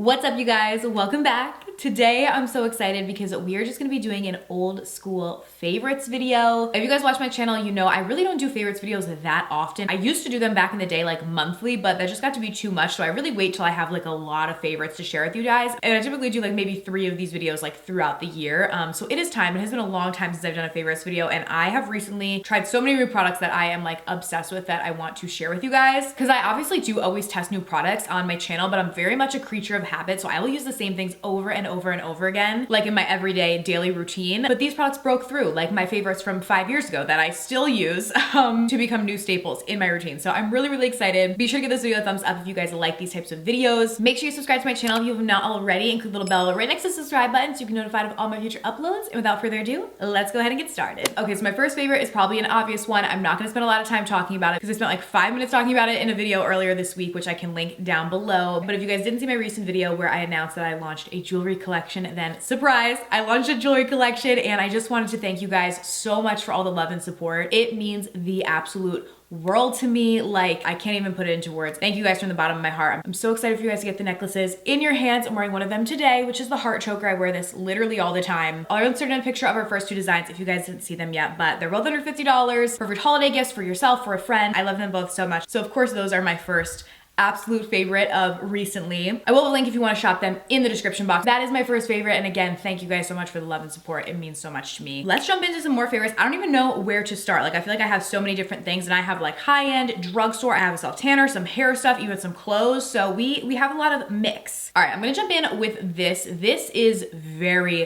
What's up, you guys? Welcome back. Today I'm so excited because we are just gonna be doing an old school favorites video. If you guys watch my channel, you know I really don't do favorites videos that often. I used to do them back in the day like monthly, but that just got to be too much, so I really wait till I have like a lot of favorites to share with you guys. And I typically do like maybe 3 of these videos like throughout the year. So it is time. It has been a long time since I've done a favorites video, and I have recently tried so many new products that I am like obsessed with that I want to share with you guys. Because I obviously do always test new products on my channel, but I'm very much a creature of habit, so I will use the same things over and over and over again, like in my everyday daily routine. But these products broke through, like my favorites from 5 years ago that I still use to become new staples in my routine. So I'm really excited. Be sure to give this video a thumbs up if you guys like these types of videos. Make sure you subscribe to my channel if you have not already, and click the little bell right next to the subscribe button so you can be notified of all my future uploads. And without further ado, let's go ahead and get started. Okay, so my first favorite is probably an obvious one. I'm not gonna spend a lot of time talking about it because I spent like 5 minutes talking about it in a video earlier this week, which I can link down below. But if you guys didn't see my recent video where I announced that I launched a jewelry collection, then surprise, I launched a jewelry collection, and I just wanted to thank you guys so much for all the love and support. It means the absolute world to me. Like, I can't even put it into words. Thank you guys from the bottom of my heart. I'm so excited for you guys to get the necklaces in your hands. I'm wearing one of them today, which is the heart choker. I wear this literally all the time. I'll insert in a picture of our first 2 designs if you guys didn't see them yet, but they're both under $50. Perfect holiday gifts for yourself, for a friend. I love them both so much. So of course those are my first absolute favorite of recently. I will have a link if you want to shop them in the description box. That is my first favorite, and again, thank you guys so much for the love and support. It means so much to me. Let's jump into some more favorites. I don't even know where to start. Like, I feel like I have so many different things, and I have like high-end drugstore, I have a self-tanner, some hair stuff, even some clothes, so we have a lot of mix. All right, I'm gonna jump in with this. This is very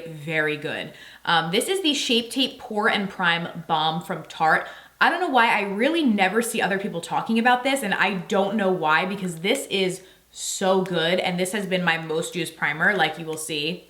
good. This is the Shape Tape Pore and Prime Balm from Tarte. I don't know why, I really never see other people talking about this, and I don't know why, because this is so good, and this has been my most used primer, like you will see.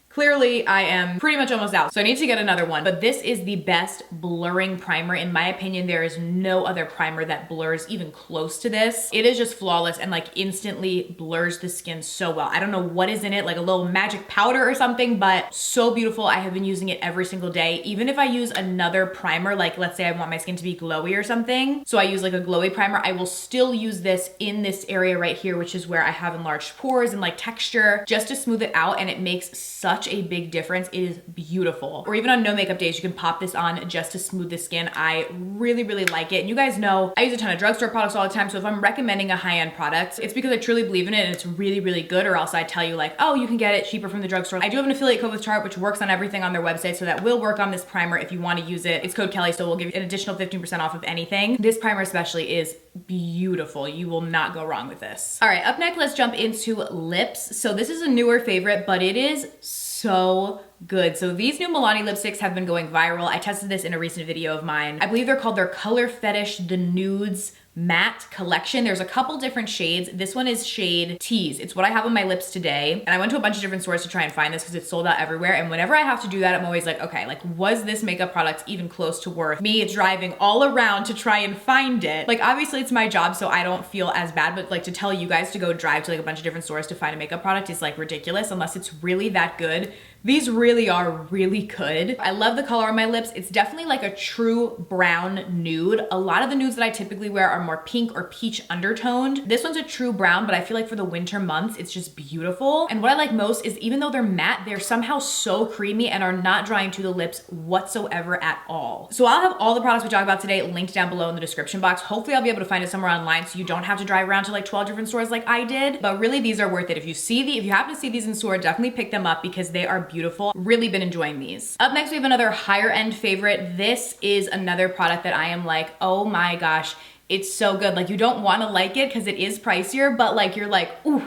Clearly, I am pretty much almost out, so I need to get another one. But this is the best blurring primer. In my opinion, there is no other primer that blurs even close to this. It is just flawless and like instantly blurs the skin so well. I don't know what is in it, like a little magic powder or something, but so beautiful. I have been using it every single day. Even if I use another primer, like let's say I want my skin to be glowy or something, so I use like a glowy primer, I will still use this in this area right here, which is where I have enlarged pores and like texture, just to smooth it out, and it makes such a big difference. It is beautiful. Or even on no makeup days, you can pop this on just to smooth the skin. I really like it. And you guys know I use a ton of drugstore products all the time, so if I'm recommending a high-end product, it's because I truly believe in it and it's really good, or else I tell you like, oh, you can get it cheaper from the drugstore. I do have an affiliate code with Tarte, which works on everything on their website, so that will work on this primer if you want to use it. It's code Kelly, so we'll give you an additional 15% off of anything. This primer especially is beautiful. You will not go wrong with this. All right, up next, let's jump into lips. So this is a newer favorite, but it is so good. So these new Milani lipsticks have been going viral. I tested this in a recent video of mine. I believe they're called their Color Fetish The Nudes Matte Collection. There's a couple different shades. This one is shade Tease. It's what I have on my lips today. And I went to a bunch of different stores to try and find this because it's sold out everywhere. And whenever I have to do that, I'm always like, okay, like, was this makeup product even close to worth me driving all around to try and find it? Like, obviously it's my job, so I don't feel as bad, but like to tell you guys to go drive to like a bunch of different stores to find a makeup product is like ridiculous unless it's really that good. These really are really good. I love the color on my lips. It's definitely like a true brown nude. A lot of the nudes that I typically wear are more pink or peach undertoned. This one's a true brown, but I feel like for the winter months, it's just beautiful. And what I like most is even though they're matte, they're somehow so creamy and are not drying to the lips whatsoever at all. So I'll have all the products we talk about today linked down below in the description box. Hopefully I'll be able to find it somewhere online so you don't have to drive around to like 12 different stores like I did. But really, these are worth it. If you happen to see these in store, definitely pick them up because they are beautiful. Really been enjoying these. Up next, we have another higher end favorite. This is another product that I am like, oh my gosh, it's so good. Like, you don't want to like it because it is pricier, but like you're like, ooh,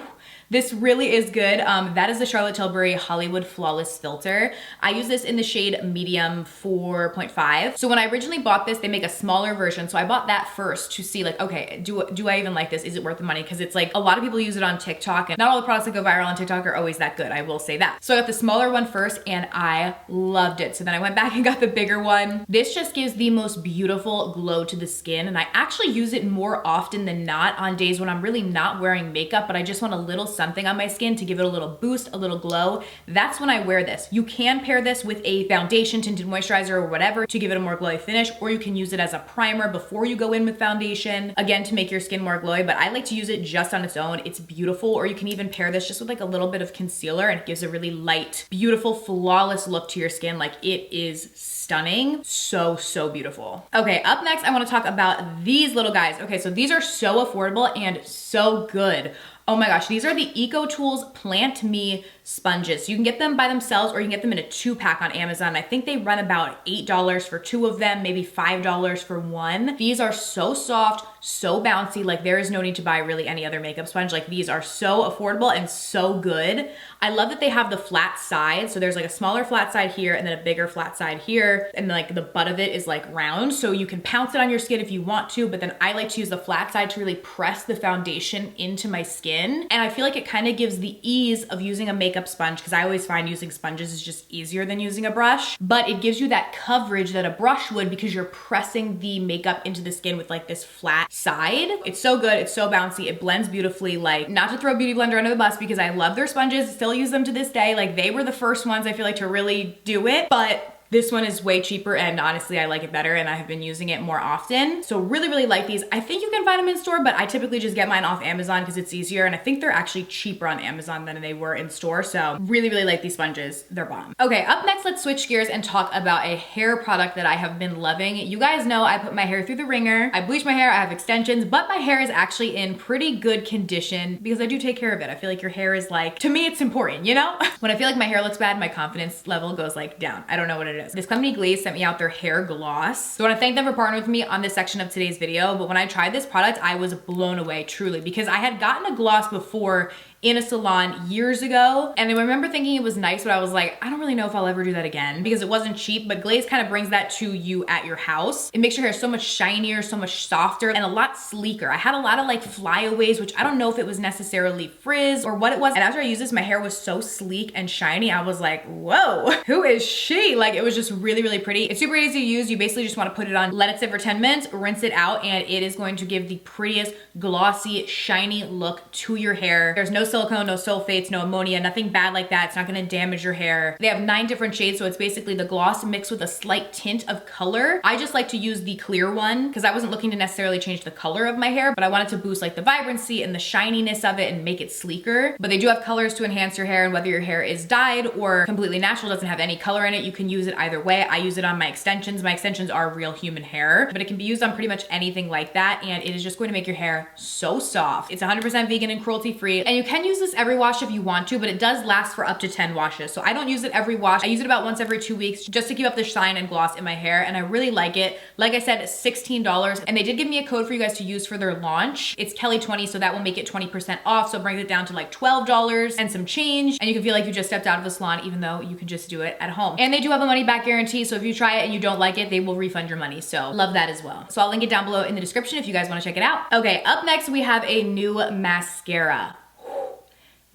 this really is good. That is the Charlotte Tilbury Hollywood Flawless Filter. I use this in the shade medium 4.5. So when I originally bought this, they make a smaller version. So I bought that first to see like, okay, do I even like this? Is it worth the money? Because it's like a lot of people use it on TikTok, and not all the products that go viral on TikTok are always that good. I will say that. So I got the smaller one first and I loved it. So then I went back and got the bigger one. This just gives the most beautiful glow to the skin. And I actually use it more often than not on days when I'm really not wearing makeup, but I just want a little something on my skin to give it a little boost, a little glow, that's when I wear this. You can pair this with a foundation, tinted moisturizer, or whatever to give it a more glowy finish, or you can use it as a primer before you go in with foundation, again, to make your skin more glowy, but I like to use it just on its own. It's beautiful. Or you can even pair this just with like a little bit of concealer, and it gives a really light, beautiful, flawless look to your skin. Like, it is stunning. So, so beautiful. Okay, up next, I wanna talk about these little guys. Okay, so these are so affordable and so good. Oh my gosh, these are the EcoTools Plant Me sponges. So you can get them by themselves, or you can get them in a 2-pack on Amazon. I think they run about $8 for 2 of them, maybe $5 for 1. These are so soft, so bouncy. Like, there is no need to buy really any other makeup sponge. Like, these are so affordable and so good. I love that they have the flat side. So there's like a smaller flat side here and then a bigger flat side here. And like the butt of it is like round. So you can pounce it on your skin if you want to, but then I like to use the flat side to really press the foundation into my skin. And I feel like it kind of gives the ease of using a makeup sponge, because I always find using sponges is just easier than using a brush, but it gives you that coverage that a brush would, because you're pressing the makeup into the skin with like this flat side. It's so good. It's so bouncy. It blends beautifully. Like, not to throw Beauty Blender under the bus, because I love their sponges, still use them to this day. Like, they were the first ones I feel like to really do it, but this one is way cheaper, and honestly, I like it better, and I have been using it more often. So really, really like these. I think you can find them in store, but I typically just get mine off Amazon because it's easier, and I think they're actually cheaper on Amazon than they were in store. So really, really like these sponges. They're bomb. Okay, up next, let's switch gears and talk about a hair product that I have been loving. You guys know I put my hair through the ringer. I bleach my hair, I have extensions, but my hair is actually in pretty good condition because I do take care of it. I feel like your hair is like, to me, it's important, you know? When I feel like my hair looks bad, my confidence level goes like down. I don't know what it is. This company Glaze sent me out their hair gloss. So I wanna thank them for partnering with me on this section of today's video. But when I tried this product, I was blown away, truly, because I had gotten a gloss before in a salon years ago. And I remember thinking it was nice, but I was like, I don't really know if I'll ever do that again because it wasn't cheap, but Glaze kind of brings that to you at your house. It makes your hair so much shinier, so much softer, and a lot sleeker. I had a lot of like flyaways, which I don't know if it was necessarily frizz or what it was. And after I used this, my hair was so sleek and shiny. I was like, whoa, who is she? Like, it was just really, really pretty. It's super easy to use. You basically just want to put it on, let it sit for 10 minutes, rinse it out, and it is going to give the prettiest, glossy, shiny look to your hair. There's no silicone, no sulfates, no ammonia, nothing bad like that. It's not gonna damage your hair. They have 9 different shades, so it's basically the gloss mixed with a slight tint of color. I just like to use the clear one because I wasn't looking to necessarily change the color of my hair, but I wanted to boost like the vibrancy and the shininess of it and make it sleeker. But they do have colors to enhance your hair, and whether your hair is dyed or completely natural, doesn't have any color in it, you can use it either way. I use it on my extensions. My extensions are real human hair, but it can be used on pretty much anything like that, and it is just going to make your hair so soft. It's 100% vegan and cruelty free, and you can use this every wash if you want to, but it does last for up to 10 washes. So I don't use it every wash. I use it about once every 2 weeks just to keep up the shine and gloss in my hair, and I really like it. Like I said, $16, and they did give me a code for you guys to use for their launch. It's Kelly20, so that will make it 20% off, so it brings it down to like $12 and some change, and you can feel like you just stepped out of the salon even though you can just do it at home. And they do have a money back guarantee, so if you try it and you don't like it, they will refund your money. So love that as well. So I'll link it down below in the description if you guys want to check it out. Okay, up next we have a new mascara.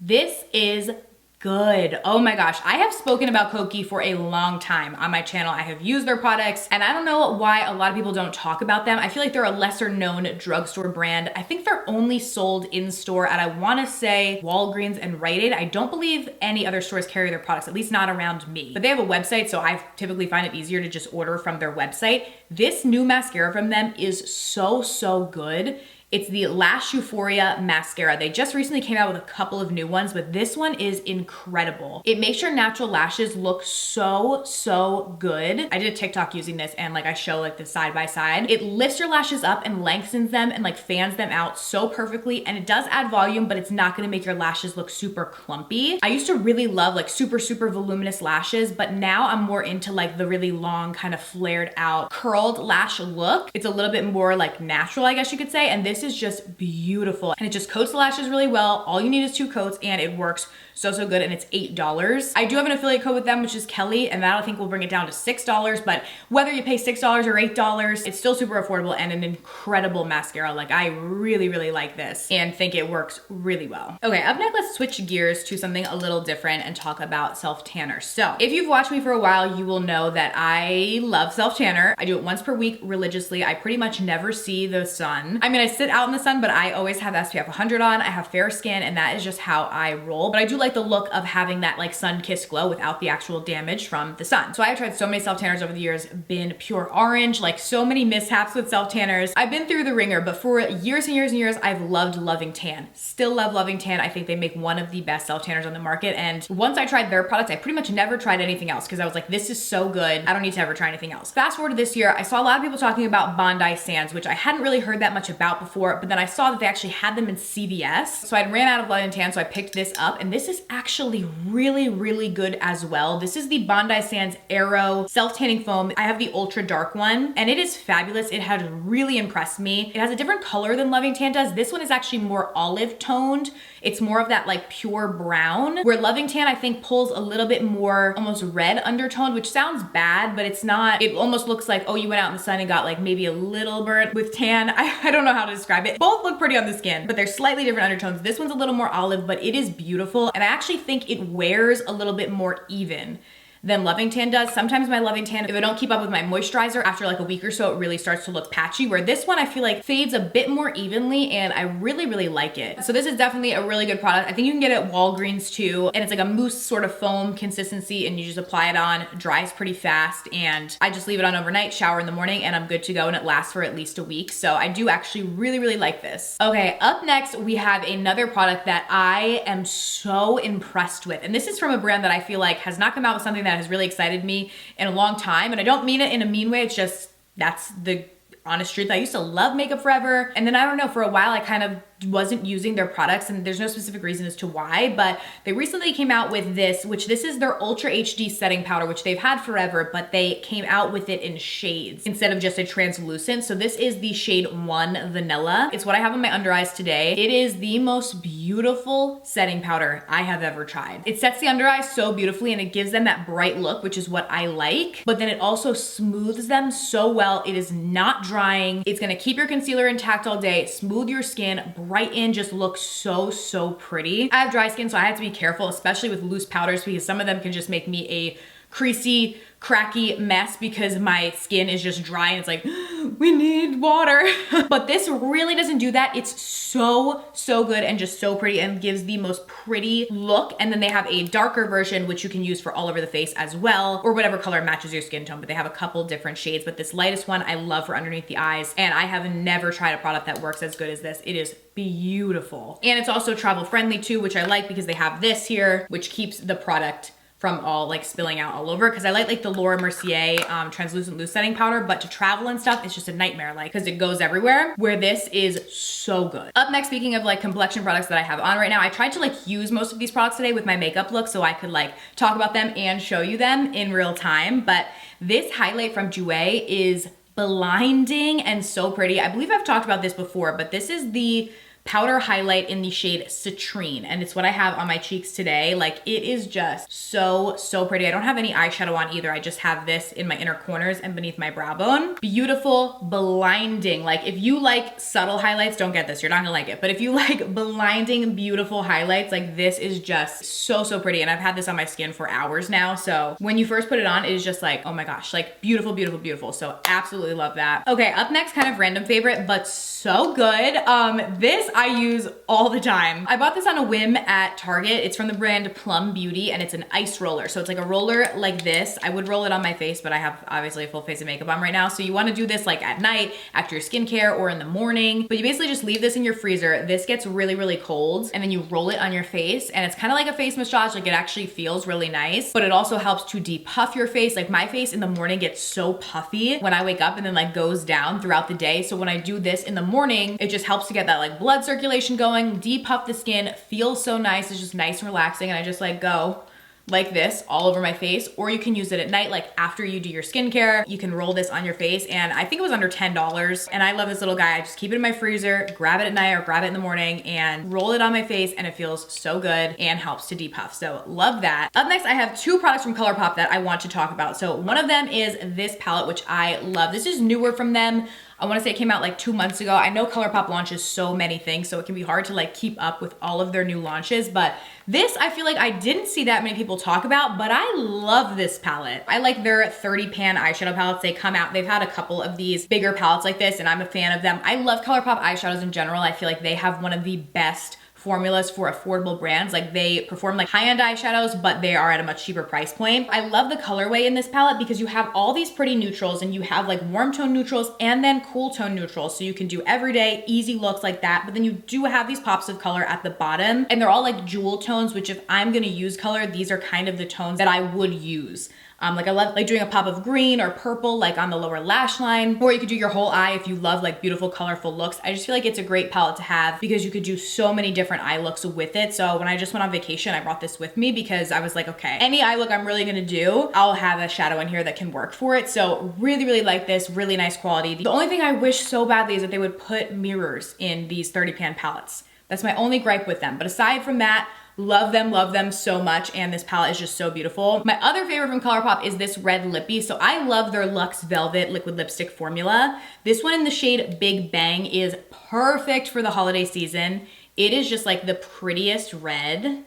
This is good. Oh my gosh. I have spoken about Kokie for a long time on my channel. I have used their products, and I don't know why a lot of people don't talk about them. I feel like they're a lesser known drugstore brand. I think they're only sold in store at, I wanna say, Walgreens and Rite Aid. I don't believe any other stores carry their products, at least not around me. But they have a website, so I typically find it easier to just order from their website. This new mascara from them is so, so good. It's the Lash Euphoria mascara. They just recently came out with a couple of new ones, but this one is incredible. It makes your natural lashes look so, so good. I did a TikTok using this, and like I show like the side by side. It lifts your lashes up and lengthens them and like fans them out so perfectly, and it does add volume, but it's not gonna make your lashes look super clumpy. I used to really love like super, super voluminous lashes, but now I'm more into like the really long kind of flared out curled lash look. It's a little bit more like natural, I guess you could say, and this is just beautiful, and it just coats the lashes really well. All you need is 2 coats, and it works so, so good, and it's $8. I do have an affiliate code with them, which is Kelly, and that I think will bring it down to $6, but whether you pay $6 or $8, it's still super affordable and an incredible mascara. Like, I really, really like this and think it works really well. Okay, up next, let's switch gears to something a little different and talk about self-tanner. So if you've watched me for a while, you will know that I love self-tanner. I do it once per week religiously. I pretty much never see the sun. I mean, I sit out in the sun, but I always have SPF 100 on. I have fair skin, and that is just how I roll. But I do like the look of having that like sun-kissed glow without the actual damage from the sun. So I have tried so many self-tanners over the years, been pure orange, like so many mishaps with self-tanners. I've been through the ringer, but for years and years and years, I've loved Loving Tan. Still love Loving Tan. I think they make one of the best self-tanners on the market. And once I tried their products, I pretty much never tried anything else because I was like, this is so good. I don't need to ever try anything else. Fast forward to this year, I saw a lot of people talking about Bondi Sands, which I hadn't really heard that much about before, but then I saw that they actually had them in CVS. So I ran out of Loving Tan, so I picked this up, and this is actually really, really good as well. This is the Bondi Sands Aero Self-Tanning Foam. I have the ultra dark one, and it is fabulous. It has really impressed me. It has a different color than Loving Tan does. This one is actually more olive toned. It's more of that like pure brown, where Loving Tan I think pulls a little bit more almost red undertone, which sounds bad, but it's not. It almost looks like, oh, you went out in the sun and got like maybe a little burnt with tan. I don't know how to describe it. Both look pretty on the skin, but they're slightly different undertones. This one's a little more olive, but it is beautiful. And I actually think it wears a little bit more even than Loving Tan does. Sometimes my Loving Tan, if I don't keep up with my moisturizer, after like a week or so, it really starts to look patchy, where this one I feel like fades a bit more evenly, and I really, really like it. So this is definitely a really good product. I think you can get it at Walgreens too, and it's like a mousse sort of foam consistency, and you just apply it on, dries pretty fast, and I just leave it on overnight, shower in the morning, and I'm good to go, and it lasts for at least a week. So I do actually really, really like this. Okay, up next, we have another product that I am so impressed with, and this is from a brand that I feel like has not come out with something that has really excited me in a long time. And I don't mean it in a mean way. It's just, that's the honest truth. I used to love Makeup Forever. And then I don't know, for a while I kind of wasn't using their products, and there's no specific reason as to why, but they recently came out with this, which this is their Ultra HD setting powder, which they've had forever, but they came out with it in shades instead of just a translucent. So this is the shade 1 Vanilla. It's what I have on my under eyes today. It is the most beautiful setting powder I have ever tried. It sets the under eyes so beautifully, and it gives them that bright look, which is what I like, but then it also smooths them so well. It is not drying. It's gonna keep your concealer intact all day, smooth your skin, right in, just looks so, so pretty. I have dry skin, so I have to be careful, especially with loose powders, because some of them can just make me a creasy, cracky mess because my skin is just dry and it's like, we need water. But this really doesn't do that. It's so, so good and just so pretty and gives the most pretty look. And then they have a darker version, which you can use for all over the face as well, or whatever color matches your skin tone, but they have a couple different shades. But this lightest one I love for underneath the eyes, and I have never tried a product that works as good as this. It is beautiful. And it's also travel friendly too, which I like because they have this here, which keeps the product from all like spilling out all over, because I like the Laura Mercier translucent loose setting powder, but to travel and stuff, it's just a nightmare, like, because it goes everywhere, where this is so good. Up next, speaking of like complexion products that I have on right now, I tried to like use most of these products today with my makeup look so I could like talk about them and show you them in real time, but this highlight from Jouer is blinding and so pretty. I believe I've talked about this before, but this is the powder highlight in the shade Citrine, and it's what I have on my cheeks today. Like, it is just so, so pretty. I don't have any eyeshadow on either. I just have this in my inner corners and beneath my brow bone. Beautiful, blinding. Like, if you like subtle highlights, don't get this. You're not gonna like it. But if you like blinding, beautiful highlights, like, this is just so, so pretty. And I've had this on my skin for hours now. So when you first put it on, it is just like, oh my gosh, like beautiful, beautiful, beautiful. So absolutely love that. Okay, up next, kind of random favorite, but so good. This I use all the time. I bought this on a whim at Target. It's from the brand Plum Beauty, and it's an ice roller. So it's like a roller like this. I would roll it on my face, but I have obviously a full face of makeup on right now. So you wanna do this like at night, after your skincare, or in the morning. But you basically just leave this in your freezer. This gets really, really cold, and then you roll it on your face, and it's kind of like a face massage. Like, it actually feels really nice, but it also helps to depuff your face. Like, my face in the morning gets so puffy when I wake up, and then like goes down throughout the day. So when I do this in the morning, it just helps to get that like blood circulation going, depuff the skin, feels so nice. It's just nice and relaxing, and I just like go like this all over my face. Or you can use it at night, like after you do your skincare, you can roll this on your face, and I think it was under $10. And I love this little guy. I just keep it in my freezer, grab it at night or grab it in the morning, and roll it on my face, and it feels so good and helps to depuff. So love that. Up next, I have two products from Colourpop that I want to talk about. So one of them is this palette, which I love. This is newer from them. I wanna say it came out like 2 months ago. I know Colourpop launches so many things, so it can be hard to like keep up with all of their new launches, but this, I feel like I didn't see that many people talk about, but I love this palette. I like their 30 pan eyeshadow palettes. They come out, they've had a couple of these bigger palettes like this, and I'm a fan of them. I love Colourpop eyeshadows in general. I feel like they have one of the best formulas for affordable brands. Like they perform like high-end eyeshadows, but they are at a much cheaper price point. I love the colorway in this palette because you have all these pretty neutrals and you have like warm tone neutrals and then cool tone neutrals. So you can do everyday easy looks like that, but then you do have these pops of color at the bottom and they're all like jewel tones, which if I'm gonna use color, these are kind of the tones that I would use. Like I love like doing a pop of green or purple like on the lower lash line, or you could do your whole eye if you love like beautiful colorful looks. I just feel like it's a great palette to have because you could do so many different eye looks with it. So when I just went on vacation, I brought this with me because I was like, okay, any eye look I'm really gonna do, I'll have a shadow in here that can work for it. So really, really like this, really nice quality. The only thing I wish so badly is that they would put mirrors in these 30 pan palettes. That's my only gripe with them. But aside from that, love them so much, and this palette is just so beautiful. My other favorite from Colourpop is this red lippy. So I love their Luxe Velvet liquid lipstick formula. This one in the shade Big Bang is perfect for the holiday season. It is just like the prettiest red.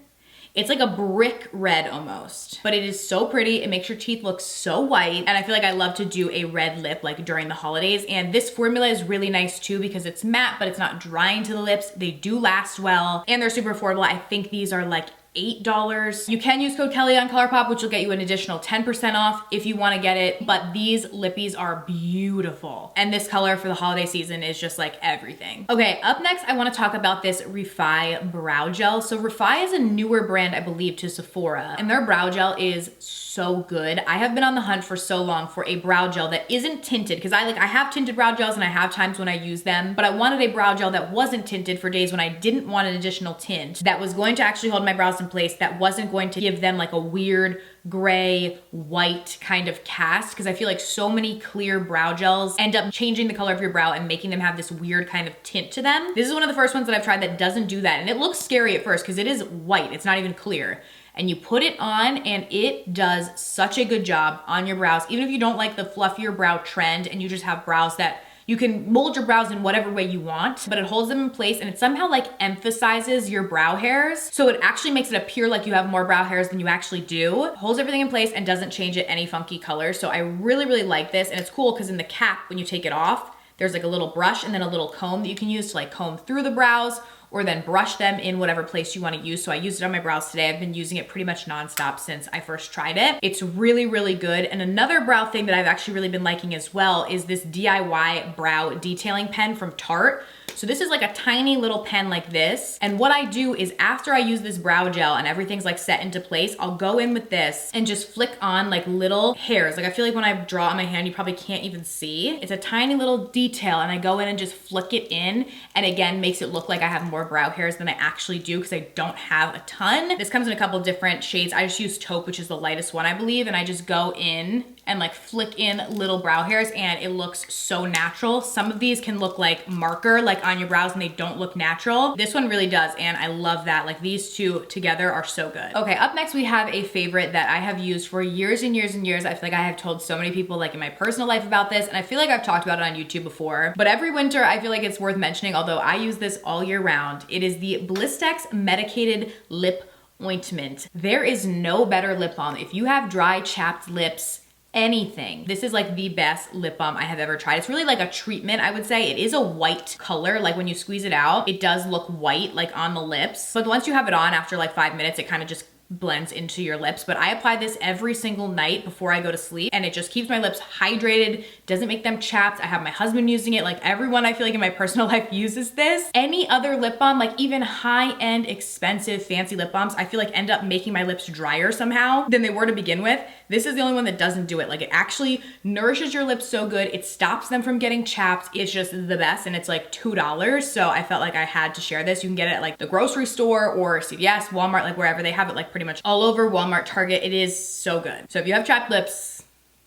It's like a brick red almost, but it is so pretty. It makes your teeth look so white. And I feel like I love to do a red lip like during the holidays. And this formula is really nice too because it's matte, but it's not drying to the lips. They do last well and they're super affordable. I think these are like $8. You can use code Kelly on Colourpop, which will get you an additional 10% off if you wanna get it, but these lippies are beautiful. And this color for the holiday season is just like everything. Okay, up next, I wanna talk about this Refi brow gel. So Refi is a newer brand, I believe, to Sephora, and their brow gel is so good. I have been on the hunt for so long for a brow gel that isn't tinted, because I have tinted brow gels and I have times when I use them, but I wanted a brow gel that wasn't tinted for days when I didn't want an additional tint, that was going to actually hold my brows in place, that wasn't going to give them like a weird gray, white kind of cast, because I feel like so many clear brow gels end up changing the color of your brow and making them have this weird kind of tint to them. This is one of the first ones that I've tried that doesn't do that, and it looks scary at first because it is white, it's not even clear. And you put it on and it does such a good job on your brows. Even if you don't like the fluffier brow trend and you just have brows that you can mold your brows in whatever way you want, but it holds them in place and it somehow like emphasizes your brow hairs. So it actually makes it appear like you have more brow hairs than you actually do. Holds everything in place and doesn't change it any funky color. So I really, really like this. And it's cool because in the cap, when you take it off, there's like a little brush and then a little comb that you can use to like comb through the brows or then brush them in whatever place you want to use. So I used it on my brows today. I've been using it pretty much nonstop since I first tried it. It's really, really good. And another brow thing that I've actually really been liking as well is this DIY brow detailing pen from Tarte. So this is like a tiny little pen like this. And what I do is after I use this brow gel and everything's like set into place, I'll go in with this and just flick on like little hairs. Like I feel like when I draw on my hand, you probably can't even see. It's a tiny little detail and I go in and just flick it in. And again, makes it look like I have more brow hairs than I actually do because I don't have a ton. This comes in a couple different shades. I just use taupe, which is the lightest one, I believe. And I just go in and like flick in little brow hairs and it looks so natural. Some of these can look like marker, like on your brows, and they don't look natural. This one really does, and I love that. Like these two together are so good. Okay, up next we have a favorite that I have used for years and years and years. I feel like I have told so many people like in my personal life about this, and I feel like I've talked about it on YouTube before, but every winter I feel like it's worth mentioning, although I use this all year round. It is the Blistex Medicated Lip Ointment. There is no better lip balm. If you have dry, chapped lips, anything, this is like the best lip balm I have ever tried. It's really like a treatment, I would say. It is a white color, like when you squeeze it out, it does look white like on the lips. But once you have it on after like 5 minutes, it kind of just blends into your lips. But I apply this every single night before I go to sleep, and it just keeps my lips hydrated, doesn't make them chapped. I have my husband using it. Like everyone I feel like in my personal life uses this. Any other lip balm, like even high-end, expensive, fancy lip balms, I feel like end up making my lips drier somehow than they were to begin with. This is the only one that doesn't do it. Like it actually nourishes your lips so good. It stops them from getting chapped. It's just the best, and it's like $2. So I felt like I had to share this. You can get it at like the grocery store or CVS, Walmart, like wherever. They have it like pretty much all over, Walmart, Target. It is so good. So if you have chapped lips,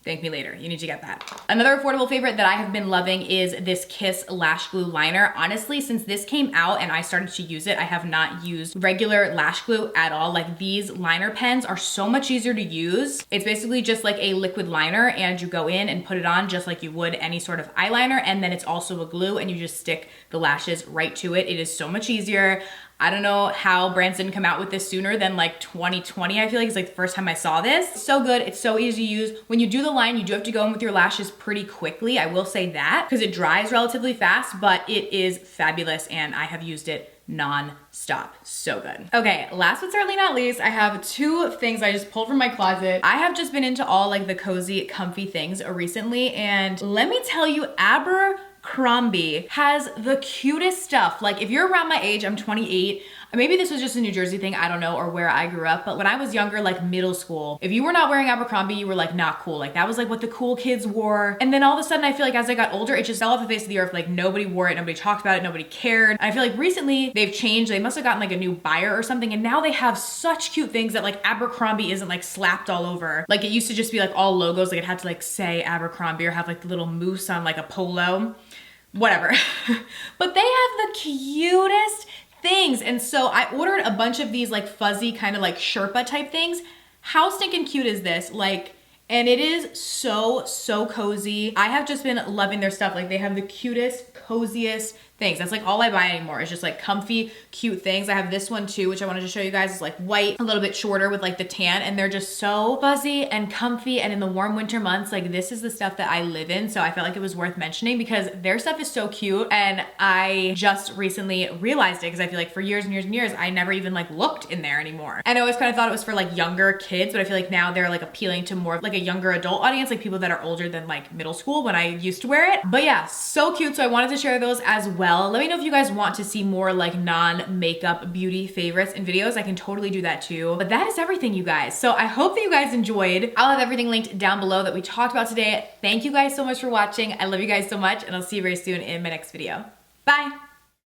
Thank me later. You need to get that. Another affordable favorite that I have been loving is this Kiss Lash Glue Liner. Honestly, since this came out and I started to use it, I have not used regular lash glue at all. Like, these liner pens are so much easier to use. It's basically just like a liquid liner, and you go in and put it on just like you would any sort of eyeliner, and then it's also a glue, and you just stick the lashes right to it. It is so much easier. I don't know how brands didn't come out with this sooner than like 2020. I feel like it's like the first time I saw this. So good, it's so easy to use. When you do the line, you do have to go in with your lashes pretty quickly. I will say that, because it dries relatively fast, but it is fabulous, and I have used it non-stop. So good. Okay, last but certainly not least, I have two things I just pulled from my closet. I have just been into all like the cozy, comfy things recently, and let me tell you, Abercrombie has the cutest stuff. Like, if you're around my age, I'm 28, maybe this was just a New Jersey thing, I don't know, or where I grew up, but when I was younger, like middle school, if you were not wearing Abercrombie, you were like not cool. Like, that was like what the cool kids wore. And then all of a sudden, I feel like as I got older, it just fell off the face of the earth. Like, nobody wore it, nobody talked about it, nobody cared. And I feel like recently they've changed. They must have gotten like a new buyer or something, and now they have such cute things that like Abercrombie isn't like slapped all over. Like, it used to just be like all logos, like it had to like say Abercrombie or have like the little moose on like a polo, whatever. But they have the cutest things. And so I ordered a bunch of these like fuzzy kind of like Sherpa type things. How stinking cute is this? Like, and it is so, so cozy. I have just been loving their stuff. Like, they have the cutest, coziest things. That's like all I buy anymore. It's just like comfy, cute things. I have this one too, which I wanted to show you guys. It's like white, a little bit shorter with like the tan, and they're just so fuzzy and comfy. And in the warm winter months, like, this is the stuff that I live in. So I felt like it was worth mentioning because their stuff is so cute. And I just recently realized it, because I feel like for years and years and years, I never even like looked in there anymore. And I always kind of thought it was for like younger kids, but I feel like now they're like appealing to more of like a younger adult audience, like people that are older than like middle school when I used to wear it. But yeah, so cute. So I wanted to share those as well. Let me know if you guys want to see more like non-makeup beauty favorites and videos. I can totally do that too. But that is everything, you guys. So I hope that you guys enjoyed. I'll have everything linked down below that we talked about today. Thank you guys so much for watching. I love you guys so much, and I'll see you very soon in my next video. Bye.